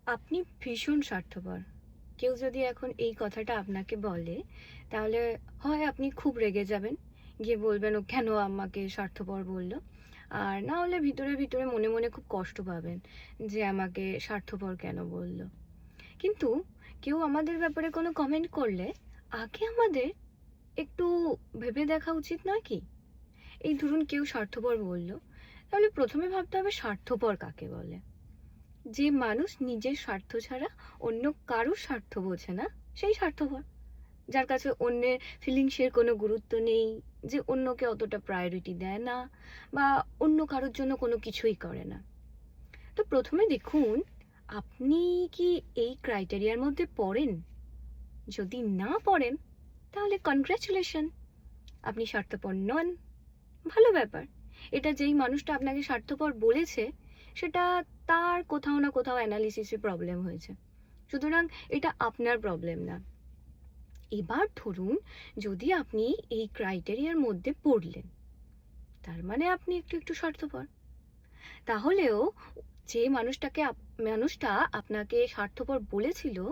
আপনি ভীষণ স্বার্থপর। কেউ যদি এখন এই কথাটা আপনাকে বলে, তাহলে হয় আপনি খুব রেগে যাবেন, গিয়ে বলবেন ও কেন আমাকে স্বার্থপর বলল। আর না হলে ভিতরে ভিতরে মনে মনে খুব কষ্ট পাবেন যে আমাকে স্বার্থপর কেন বলল। কিন্তু কেউ আমাদের ব্যাপারে কোনো কমেন্ট করলে আগে আমাদের একটু ভেবে দেখা উচিত নয় কি? এই ধরুন কেউ স্বার্থপর বলল, তাহলে প্রথমে ভাবতে হবে স্বার্থপর কাকে বলে। যে মানুষ নিজের স্বার্থ ছাড়া অন্য কারোর স্বার্থ বোঝে না, সেই স্বার্থপর। যার কাছে অন্যের ফিলিংসের কোনো গুরুত্ব নেই, যে অন্যকে অতটা প্রায়োরিটি দেয় না, বা অন্য কারোর জন্য কোনো কিছুই করে না। তো প্রথমে দেখুন, আপনি কি এই ক্রাইটেরিয়ার মধ্যে পড়েন? যদি না পড়েন, তাহলে কনগ্রাচুলেশন, আপনি স্বার্থপর নন। ভালো ব্যাপার। এটা যেই মানুষটা আপনাকে স্বার্থপর বলেছে, সেটা তার কোথাও না কোথাও অ্যানালিসিসে প্রবলেম হয়েছে। সুতরাং এটা আপনার প্রবলেম না। এবার ধরুন, যদি আপনি এই ক্রাইটেরিয়ার মধ্যে পড়লেন, তার মানে আপনি একটু একটু স্বার্থপর। তাহলেও যে মানুষটা আপনাকে স্বার্থপর বলেছিল,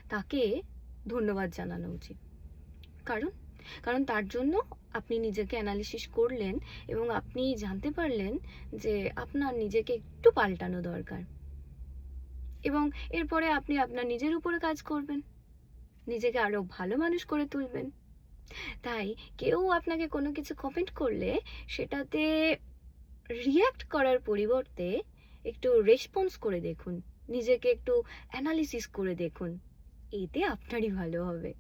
তাকে ধন্যবাদ জানানো উচিত। কারণ কারণ তার জন্য আপনি নিজেকে অ্যানালিসিস করলেন এবং আপনি জানতে পারলেন যে আপনার নিজেকে একটু পাল্টানো দরকার। এবং এরপরে আপনি আপনার নিজের উপরে কাজ করবেন, নিজেকে আরো ভালো মানুষ করে তুলবেন। তাই কেউ আপনাকে কোনো কিছু কমেন্ট করলে সেটাতে রিয়্যাক্ট করার পরিবর্তে একটু রেসপন্স করে দেখুন, নিজেকে একটু অ্যানালিসিস করে দেখুন, এতে আপনারই ভালো হবে।